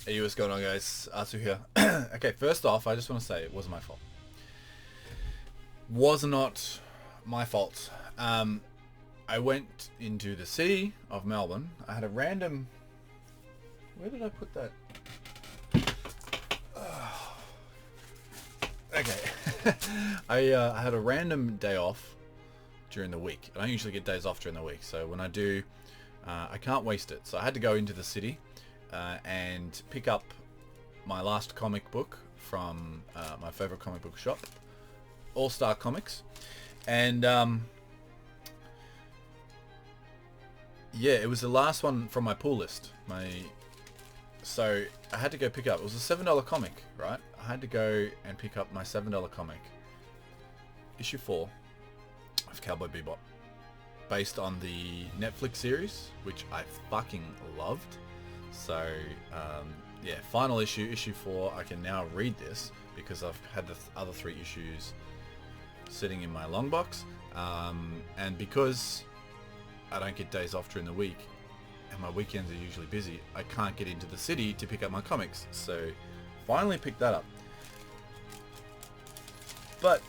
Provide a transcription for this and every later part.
Hey, what's going on, guys? Asu here. Okay, first off, I just want to say it wasn't my fault. Was not my fault. I went into the city of Melbourne. I had a random... Where did I put that? Okay. I had a random day off during the week. I don't usually get days off during the week, so when I do, I can't waste it. So I had to go into the city and pick up my last comic book from my favorite comic book shop, All Star Comics, and yeah, it was the last one from my pull list. So I had to go pick up. It was a $7 comic, right? I had to go and pick up my $7 comic, issue 4 of Cowboy Bebop, based on the Netflix series, which I fucking loved. So yeah, final issue 4. I can now read this because I've had the other 3 issues sitting in my long box, and because I don't get days off during the week and my weekends are usually busy, I can't get into the city to pick up my comics. So finally picked that up. But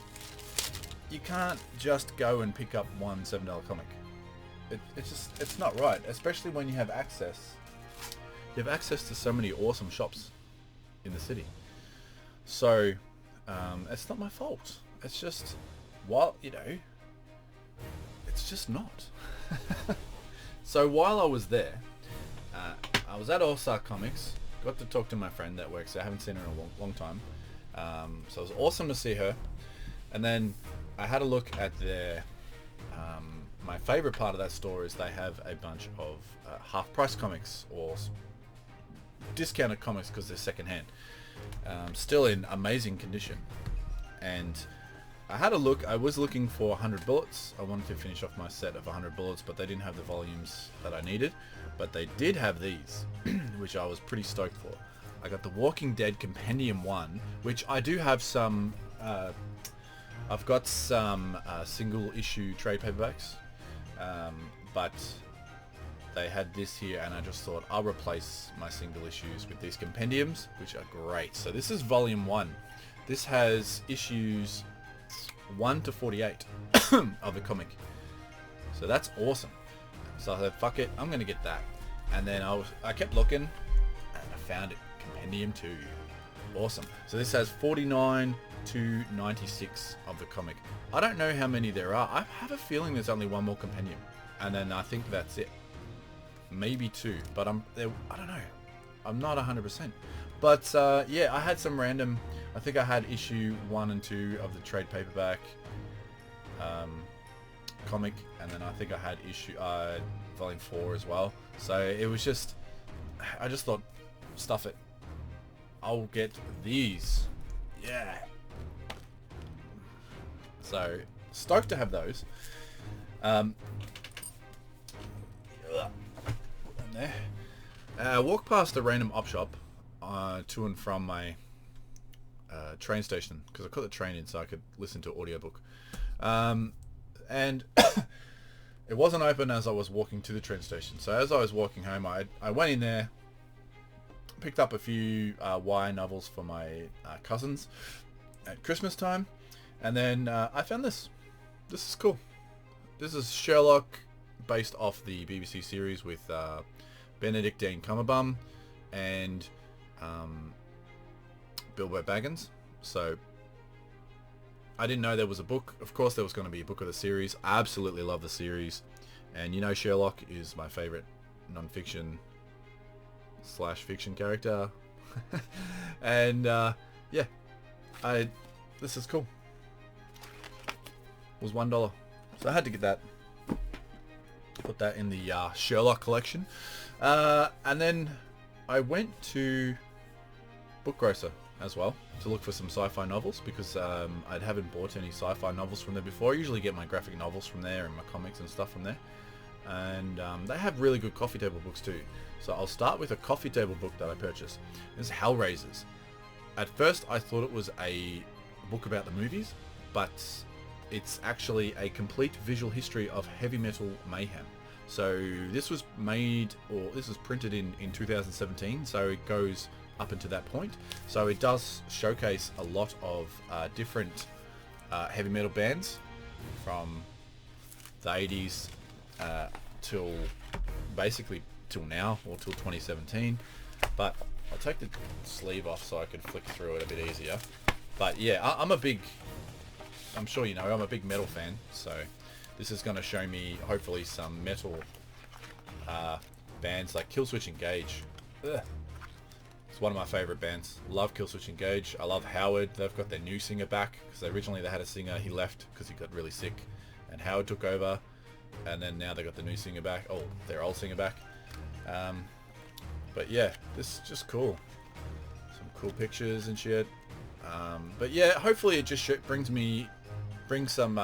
you can't just go and pick up one $7 comic. It's not right, especially when you have access. You have access to so many awesome shops in the city. So it's not my fault. It's just, well, you know, it's just not. So while I was there, I was at All Star Comics. Got to talk to my friend that works there. I haven't seen her in a long time. So it was awesome to see her. And then I had a look at their... my favorite part of that store is they have a bunch of half-price comics or discounted comics because they're secondhand. Still in amazing condition. And I had a look. I was looking for 100 bullets. I wanted to finish off my set of 100 bullets, but they didn't have the volumes that I needed. But they did have these, which I was pretty stoked for. I got the Walking Dead Compendium 1, which I do have some... I've got some single issue trade paperbacks, but they had this here, and I just thought I'll replace my single issues with these compendiums, which are great. So this is volume 1. This has issues 1 to 48 of the comic. So that's awesome. So I said, fuck it, I'm gonna get that. And then I kept looking, and I found it, Compendium 2. Awesome. So this has 49 to 96 of the comic. I don't know how many there are. I have a feeling there's only one more compendium, and then I think that's it. Maybe 2, but I don't know. I'm not 100%. But yeah, I had some random... I think I had issue 1 and 2 of the trade paperback comic, and then I think I had issue volume 4 as well. So it was just... I just thought, stuff it. I'll get these. Yeah. So, stoked to have those. And there. I walked past a random op shop to and from my train station, because I got the train in so I could listen to an audiobook. And it wasn't open as I was walking to the train station. So as I was walking home, I went in there, picked up a few YA novels for my cousins at Christmas time, and then I found this. This is cool. This is Sherlock, based off the BBC series with Benedict Cumberbatch and Bilbo Baggins. So I didn't know there was a book. Of course there was going to be a book of the series. I absolutely love the series, and you know Sherlock is my favorite non-fiction / fiction character. And yeah, this is cool. It was $1, so I had to get that. Put that in the Sherlock collection. And then I went to Bookgrocer as well to look for some sci-fi novels, because I haven't bought any sci-fi novels from there before. I usually get my graphic novels from there and my comics and stuff from there. And they have really good coffee table books too. So I'll start with a coffee table book that I purchased. It's Hellraisers. At first I thought it was a book about the movies, but it's actually a complete visual history of heavy metal mayhem. So this was made, or this was printed in 2017, so it goes up until that point. So it does showcase a lot of different heavy metal bands from the 80s till basically till now, or till 2017. But I'll take the sleeve off so I can flick through it a bit easier. But yeah, I'm sure you know, I'm a big metal fan, so this is going to show me hopefully some metal bands like Killswitch Engage. Ugh. It's one of my favorite bands. Love Killswitch Engage. I love Howard. They've got their new singer back, because originally they had a singer, he left because he got really sick, and Howard took over, and then now they got the new singer back. Oh, their old singer back. But yeah, this is just cool. Some cool pictures and shit. But yeah, hopefully it just brings some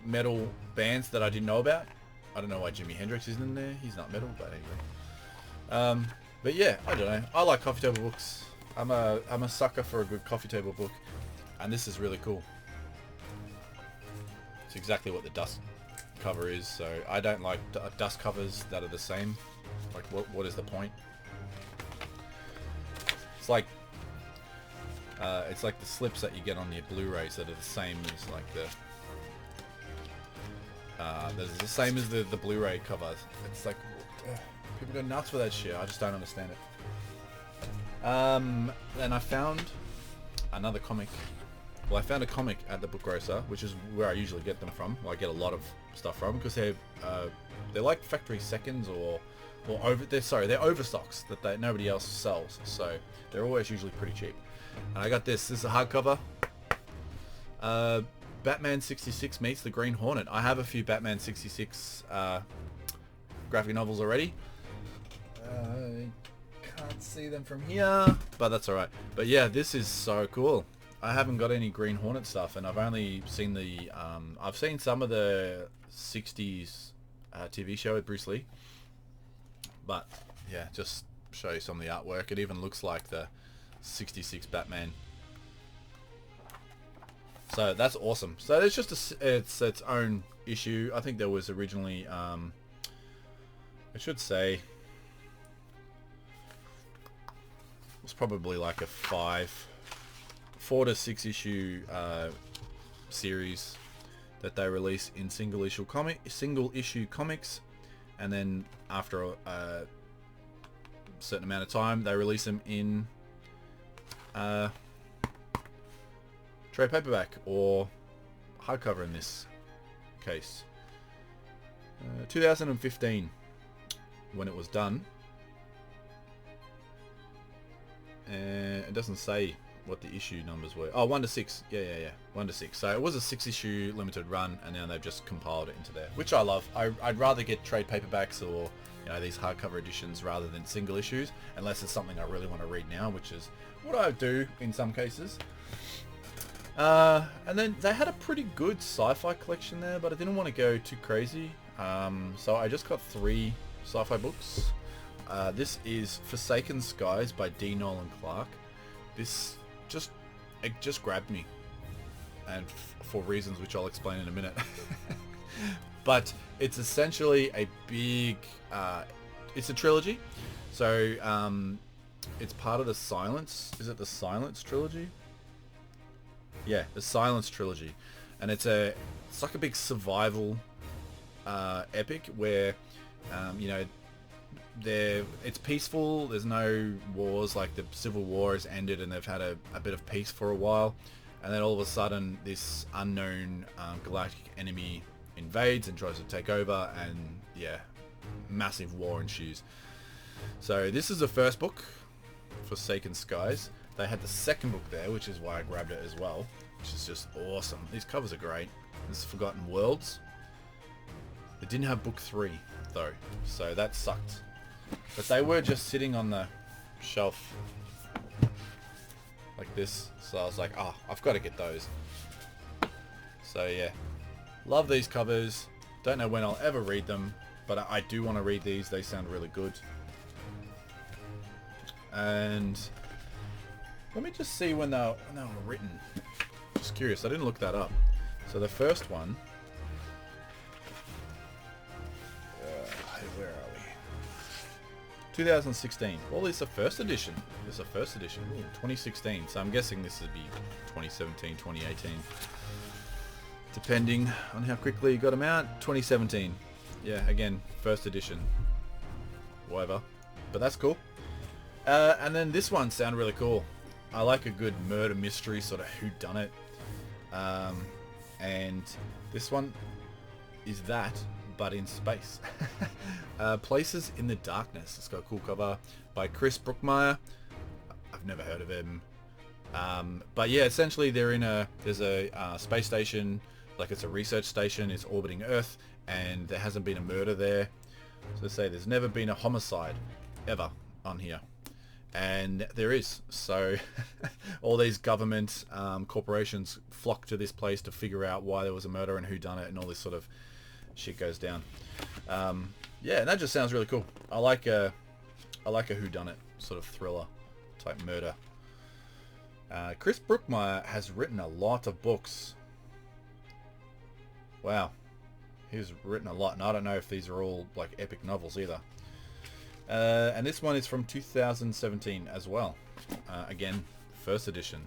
metal bands that I didn't know about. I don't know why Jimi Hendrix isn't in there. He's not metal, but anyway. But yeah, I don't know. I like coffee table books. I'm a sucker for a good coffee table book, and this is really cool. It's exactly what the dust cover is. So I don't like dust covers that are the same. Like, what is the point? It's like the slips that you get on your Blu-rays that are the same as like the same as the Blu-ray covers. It's like people go nuts for that shit. I just don't understand it. Then I found another comic. Well, I found a comic at the book grocer, which is where I usually get them from. Well, I get a lot of stuff from, because they're like factory seconds they're overstocks that nobody else sells. So they're always usually pretty cheap. And I got this. This is a hardcover. Batman 66 meets the Green Hornet. I have a few Batman 66 graphic novels already. Can't see them from here, but that's alright. But yeah, this is so cool. I haven't got any Green Hornet stuff, and I've only seen I've seen some of the 60s TV show with Bruce Lee. But yeah, just show you some of the artwork. It even looks like the 66 Batman. So that's awesome. So it's just it's its own issue. I think there was originally I should say it was probably like a 4 to 6 issue series that they release in single issue comics, and then after a certain amount of time they release them in trade paperback or hardcover in this case. 2015 when it was done, and it doesn't say what the issue numbers were. Oh, 1 to 6. Yeah. 1 to 6. So it was a 6-issue limited run, and now they've just compiled it into there, which I love. I'd rather get trade paperbacks or these hardcover editions rather than single issues, unless it's something I really want to read now, which is what I do in some cases. And then they had a pretty good sci-fi collection there, but I didn't want to go too crazy. So I just got 3 sci-fi books. This is Forsaken Skies by D. Nolan Clark. It just grabbed me, and for reasons which I'll explain in a minute. But it's essentially a big it's a trilogy, so it's part of the Silence. Is it the Silence trilogy? Yeah, the Silence trilogy, and it's like a big survival epic where it's peaceful. There's no wars. Like the Civil War has ended and they've had a bit of peace for a while, and then all of a sudden this unknown galactic enemy invades and tries to take over, and yeah, massive war ensues. So this is the first book, Forsaken Skies. They had the second book there, which is why I grabbed it as well, which is just awesome. These covers are great. This is Forgotten Worlds. They didn't have book 3 though, so that sucked. But they were just sitting on the shelf like this, so I was like, I've got to get those. So yeah, love these covers. Don't know when I'll ever read them, but I do want to read these. They sound really good. And let me just see when they were written. Just curious, I didn't look that up. So the first one, where are we? 2016. Well, it's a first edition. It's a first edition. Ooh, 2016. So I'm guessing this would be 2017, 2018. Depending on how quickly you got them out. 2017. Yeah, again, first edition. Whatever. But that's cool. And then this one sounded really cool. I like a good murder mystery, sort of whodunit. And this one is that, but in space. Places in the Darkness. It's got a cool cover by Chris Brookmeyer. I've never heard of him. But yeah, essentially there's a space station, like it's a research station, it's orbiting Earth, and there hasn't been a murder there. So say there's never been a homicide ever on here. And there is. So all these government corporations flock to this place to figure out why there was a murder and who done it, and all this sort of shit goes down. Yeah, and that just sounds really cool. I like a whodunit sort of thriller type murder. Chris Brookmeyer has written a lot of books. Wow, he's written a lot, and I don't know if these are all like epic novels either. And this one is from 2017 as well. Again, first edition.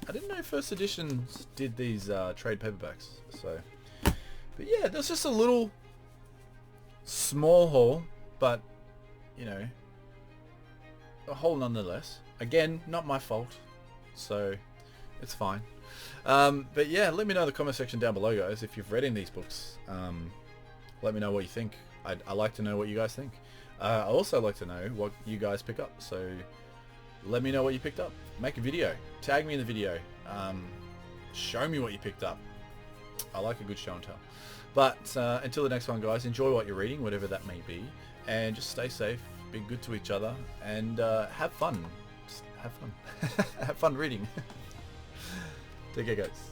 I didn't know first editions did these trade paperbacks. So, but yeah, there's just a little small haul, but you know, a haul nonetheless. Again, not my fault, so it's fine. But yeah, let me know in the comment section down below, guys, if you've read any of these books. Let me know what you think. I like to know what you guys think. I also like to know what you guys pick up, so let me know what you picked up. Make a video, tag me in the video, show me what you picked up. I like a good show and tell. But until the next one, guys, enjoy what you're reading, whatever that may be, and just stay safe, be good to each other, and have fun. Just have fun. Have fun reading. Take care, guys.